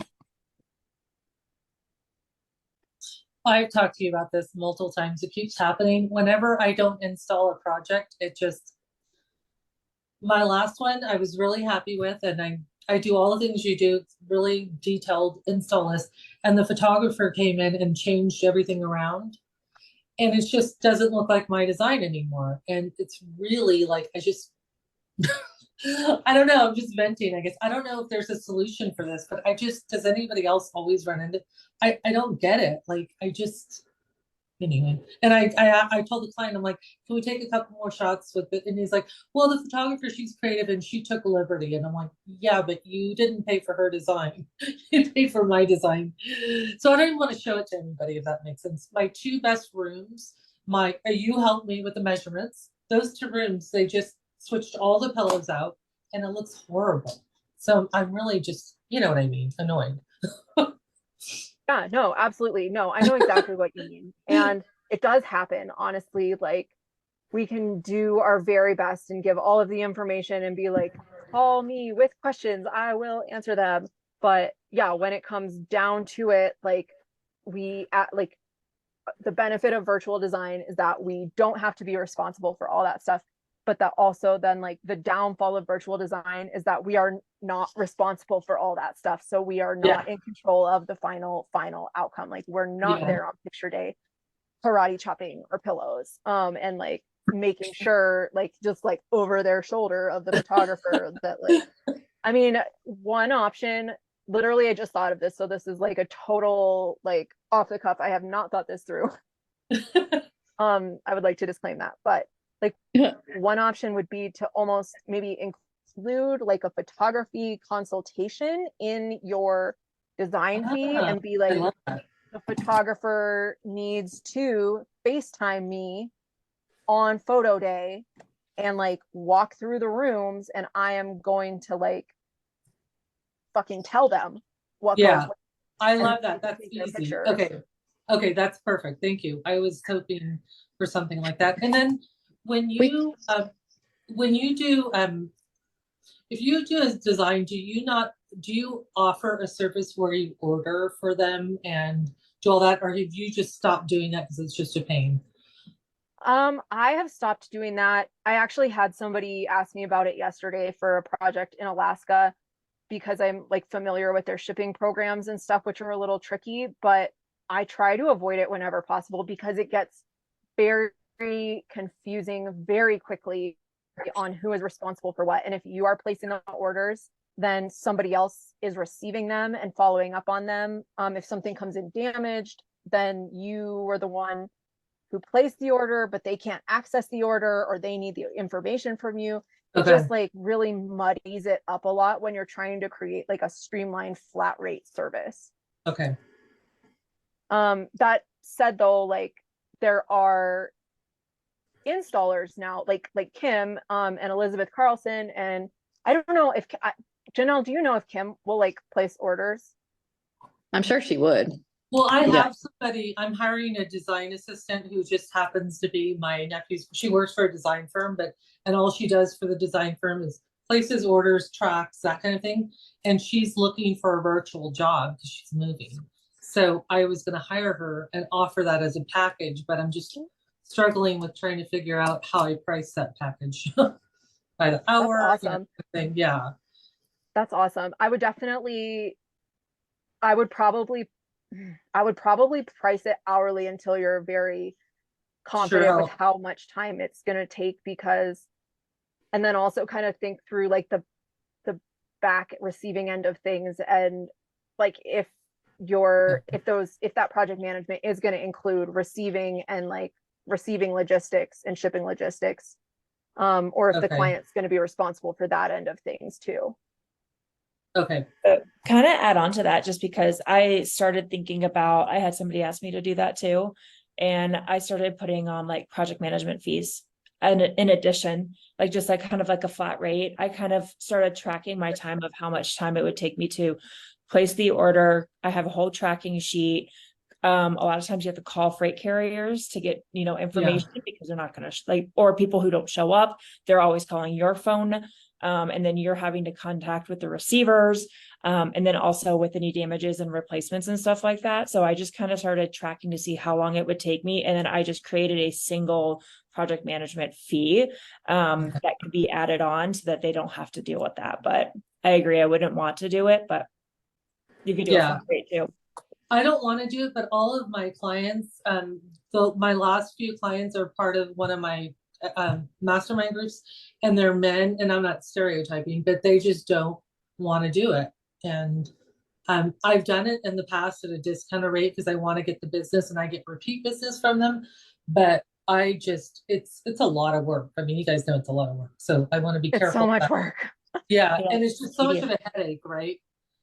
I've talked to you about this multiple times. It keeps happening. Whenever I don't install a project, it just, my last one I was really happy with, and I do all the things you do. It's really detailed install list. And the photographer came in and changed everything around. And it just doesn't look like my design anymore. And it's really like, I just, I don't know, I'm just venting, I guess. I don't know if there's a solution for this, but does anybody else always run into, I don't get it. Like, I just, anyway. And I told the client, I'm like, can we take a couple more shots with it? And he's like, well, the photographer, she's creative and she took a liberty. And I'm like, yeah, but you didn't pay for her design. You paid for my design. So I don't even want to show it to anybody, if that makes sense. My two best rooms, you helped me with the measurements. Those two rooms, they just switched all the pillows out and it looks horrible. So I'm really just, you know what I mean, annoyed. Yeah, no, absolutely. No, I know exactly what you mean. And it does happen, honestly. Like, we can do our very best and give all of the information and be like, call me with questions, I will answer them. But yeah, when it comes down to it, like, like, the benefit of virtual design is that we don't have to be responsible for all that stuff. But that also then, like, the downfall of virtual design is that we are not responsible for all that stuff. So we are not in control of the final outcome. Like, we're not there on picture day karate chopping or pillows and like making sure, like, just like over their shoulder of the photographer that, like, I mean, one option, literally I just thought of this, so this is like a total, like, off the cuff, I have not thought this through. I would like to disclaim that, but like, one option would be to almost maybe include like a photography consultation in your design fee and be like, the photographer needs to FaceTime me on photo day and like walk through the rooms, and I am going to like fucking tell them what goes. I love that. That's easy. Okay, that's perfect. Thank you. I was hoping for something like that. And then when you do if you do a design, do you offer a service where you order for them and do all that, or have you just stopped doing that because it's just a pain? I have stopped doing that. I actually had somebody ask me about it yesterday for a project in Alaska, because I'm like familiar with their shipping programs and stuff, which are a little tricky, but I try to avoid it whenever possible because it gets very confusing very quickly on who is responsible for what. And if you are placing the orders, then somebody else is receiving them and following up on them. If something comes in damaged, then you were the one who placed the order, but they can't access the order or they need the information from you. It just like really muddies it up a lot when you're trying to create like a streamlined flat rate service. Okay. That said though, like, there are installers now, like Kim and Elizabeth Carlson, and I don't know if Janelle, do you know if Kim will like place orders? I'm sure she would. Well, I have somebody, I'm hiring a design assistant who just happens to be my nephew's. She works for a design firm, and all she does for the design firm is places orders, tracks, that kind of thing. And she's looking for a virtual job because she's moving. So I was going to hire her and offer that as a package, but I'm just struggling with trying to figure out how I price that package by the hour. That's awesome. Yeah. That's awesome. I would probably price it hourly until you're very confident with how much time it's going to take, because, and then also kind of think through like the back receiving end of things, and like if that project management is going to include receiving and like receiving logistics and shipping logistics. Or if the Okay. client's going to be responsible for that end of things too. Okay. Kind of add on to that, just because I started thinking about, I had somebody ask me to do that too. And I started putting on like project management fees. And in addition, like just like kind of like a flat rate, I kind of started tracking my time of how much time it would take me to place the order. I have a whole tracking sheet. A lot of times you have to call freight carriers to get, information because they're not going to or people who don't show up, they're always calling your phone. And then you're having to contact with the receivers, and then also with any damages and replacements and stuff like that. So I just kind of started tracking to see how long it would take me. And then I just created a single project management fee that could be added on so that they don't have to deal with that. But I agree, I wouldn't want to do it, but you could do a flat rate too. I don't want to do it, but all of my clients, so my last few clients are part of one of my mastermind groups, and they're men, and I'm not stereotyping, but they just don't want to do it. And I've done it in the past at a discounted rate because I want to get the business and I get repeat business from them. But I just, it's a lot of work. I mean, you guys know it's a lot of work. So I want to be It's careful. so much work. Yeah. And it's just so much of a headache, right?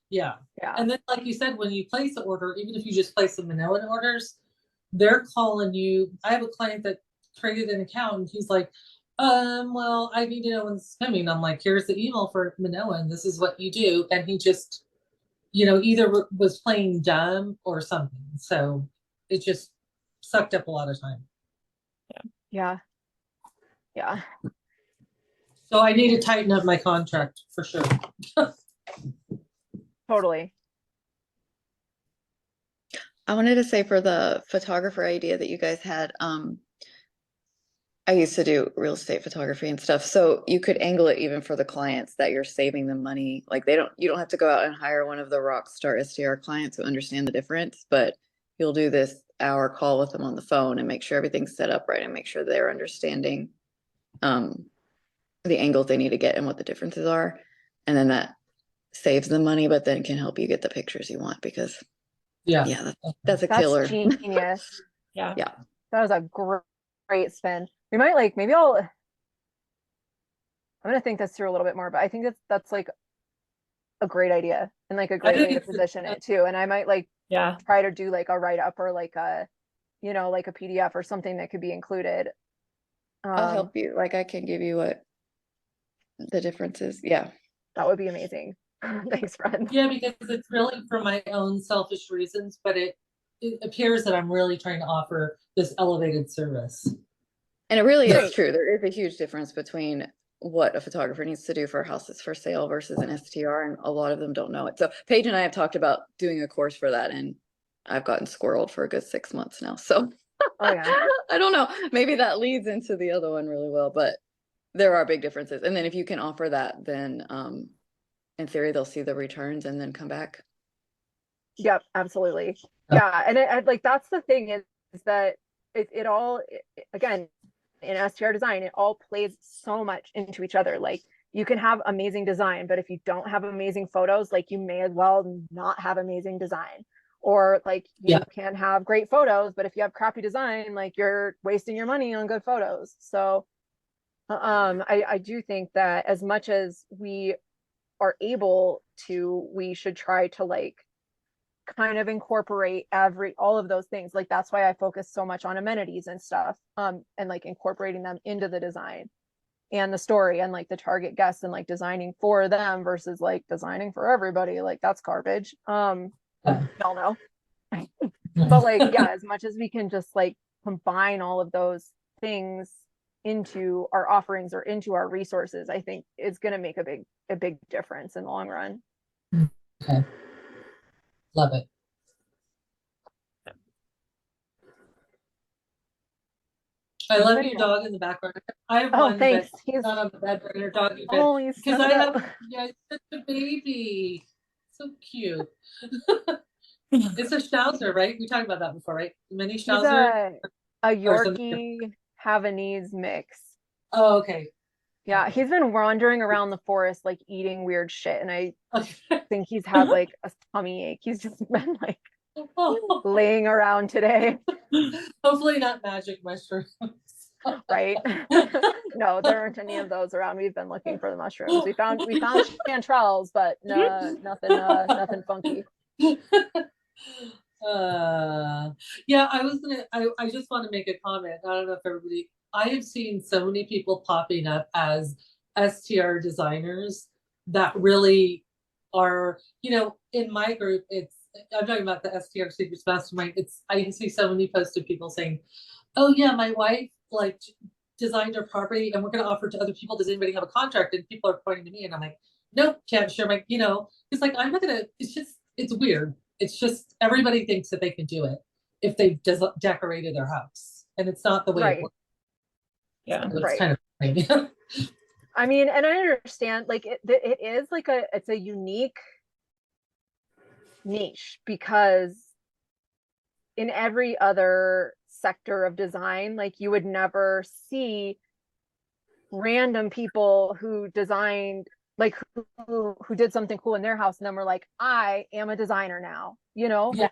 Yeah. Yeah. And then, like you said, when you place an order, even if you just place the Manila orders, they're calling you. I have a client that created an account and he's like, well, I need to know when this is coming. I'm like, here's the email for Manila and this is what you do. And he just, either was playing dumb or something. So it just sucked up a lot of time. Yeah. Yeah. So I need to tighten up my contract for sure. Totally. I wanted to say for the photographer idea that you guys had, I used to do real estate photography and stuff. So you could angle it even for the clients that you're saving them money. Like you don't have to go out and hire one of the rock star SDR clients who understand the difference, but you'll do this hour call with them on the phone and make sure everything's set up right and make sure they're understanding the angles they need to get and what the differences are. And then that saves them money, but then can help you get the pictures you want because that's a killer. That's genius. Yeah. That was a great spin. We might maybe I'm gonna think this through a little bit more, but I think that's like a great idea and like a great way to position it too. And I might try to do like a write-up or like a like a PDF or something that could be included. I'll help you. Like I can give you what the difference is. Yeah. That would be amazing. Thanks, friend. Yeah, because it's really for my own selfish reasons, but it appears that I'm really trying to offer this elevated service. And it really is true. There is a huge difference between what a photographer needs to do for houses for sale versus an STR, and a lot of them don't know it. So Paige and I have talked about doing a course for that, and I've gotten squirreled for a good 6 months now. So I don't know. Maybe that leads into the other one really well, but there are big differences. And then if you can offer that, then in theory, they'll see the returns and then come back. Yep, absolutely. Yeah. And I like, that's the thing is that it all, again, in STR design, it all plays so much into each other. Like you can have amazing design, but if you don't have amazing photos, like you may as well not have amazing design. Or like you can have great photos, but if you have crappy design, like you're wasting your money on good photos. So I do think that as much as we are able to, we should try to like kind of incorporate all of those things. Like that's why I focus so much on amenities and stuff, and like incorporating them into the design and the story and like the target guests and like designing for them versus like designing for everybody. Like that's garbage. Y'all know. But like, yeah, as much as we can just like combine all of those things into our offerings or into our resources, I think it's going to make a big difference in the long run. Okay. Love it. I love your dog in the background. I have one thanks. He's not on the bed, but your dog. Oh, he's because I have he's such a baby. So cute. It's a Schnauzer, right? We talked about that before, right? Mini Schnauzer. A Yorkie Havanese mix. Oh, okay. Yeah, he's been wandering around the forest like eating weird shit, and I think he's had like a tummy ache. He's just been like laying around today. Hopefully not magic mushrooms. Right? No, there aren't any of those around. We've been looking for the mushrooms. We found chanterelles, but no, nothing funky. Yeah, I just want to make a comment. I don't know if everybody, I have seen so many people popping up as STR designers that really are, in my group, I'm talking about the STR Secrets Mastermind. I see so many posts of people saying, oh yeah, my wife like designed her property and we're going to offer it to other people. Does anybody have a contract? And people are pointing to me and I'm like, nope, can't share my, it's like, I'm not going to, it's weird. It's just everybody thinks that they can do it if they've decorated their house, and it's not the way Right. it works. Yeah. So it's Right. kind of funny. I mean, and I understand, like it is like it's a unique niche, because in every other sector of design, like you would never see random people who designed, like who did something cool in their house and then were like, I am a designer now, Yeah,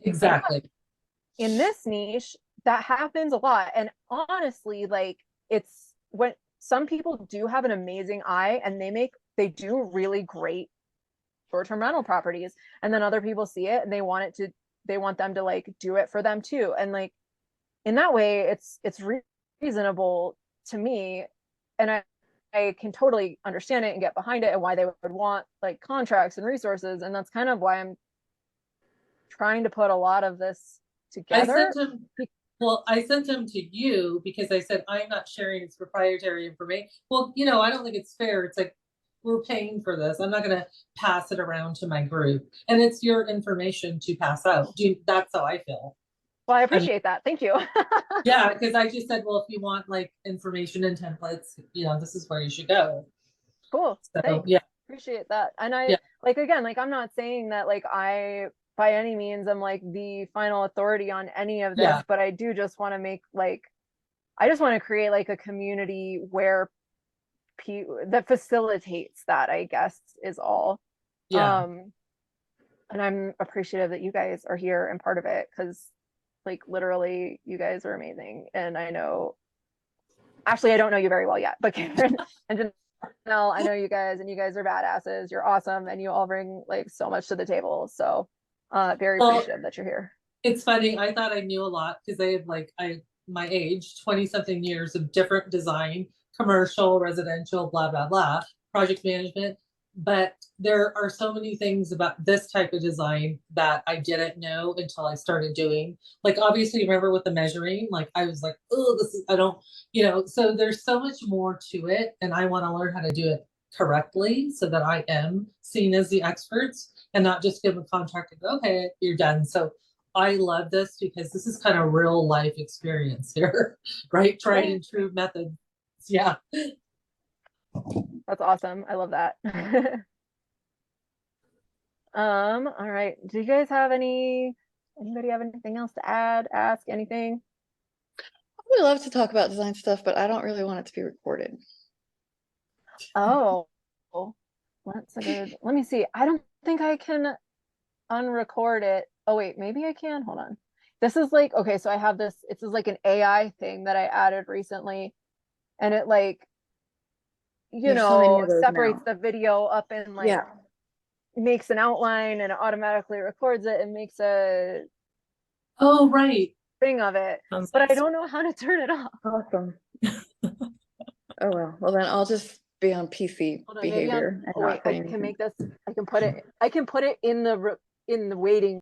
exactly. In this niche that happens a lot. And honestly, like, it's when some people do have an amazing eye and they do really great short-term rental properties, and then other people see it and they want them to like do it for them too. And like, in that way, it's reasonable to me, and I can totally understand it and get behind it, and why they would want like contracts and resources. And that's kind of why I'm trying to put a lot of this together. I sent him to you because I said, I'm not sharing his proprietary information. Well, I don't think it's fair. It's like, we're paying for this. I'm not going to pass it around to my group, and it's your information to pass out. That's how I feel. Well, I appreciate that. Thank you. Yeah, because I just said, well, if you want like information and templates, this is where you should go. Cool. So, thanks. yeah. Appreciate that. And I, Yeah. like, again, like, I'm not saying that like I by any means I'm like the final authority on any of this, Yeah. but I do just want to make like, I just want to create like a community where that facilitates that, I guess, is all. Yeah. And I'm appreciative that you guys are here and part of it, because like literally you guys are amazing. And I know, actually I don't know you very well yet, but Karen and Janelle, I know you guys, and you guys are badasses. You're awesome, and you all bring like so much to the table. So very appreciative that you're here. It's funny. I thought I knew a lot because they have my age, 20 something years of different design, commercial, residential, blah, blah, blah, project management. But there are so many things about this type of design that I didn't know until I started doing. Like, obviously, remember with the measuring, like I was like, oh, I don't, so there's so much more to it. And I want to learn how to do it correctly so that I am seen as the experts and not just give a contract and go, okay, you're done. So I love this because this is kind of real life experience here, right? Tried and true methods. Yeah. That's awesome. I love that. All right. Do you guys have anybody have anything else to add, ask, anything? We love to talk about design stuff, but I don't really want it to be recorded. Oh, that's a good, let me see. I don't think I can unrecord it. Oh wait, maybe I can. Hold on. This is like, okay, so I have this, it's like an AI thing that I added recently, and it like, There's so many of those separates now. the video up and like makes an outline, and it automatically records it and makes a Oh, right. thing of it. Sounds But I nice. don't know how to turn it off. Awesome. Oh well. Well then I'll just be on PC Hold on, behavior and oh not wait, I paying. can make this, I can put it in the waiting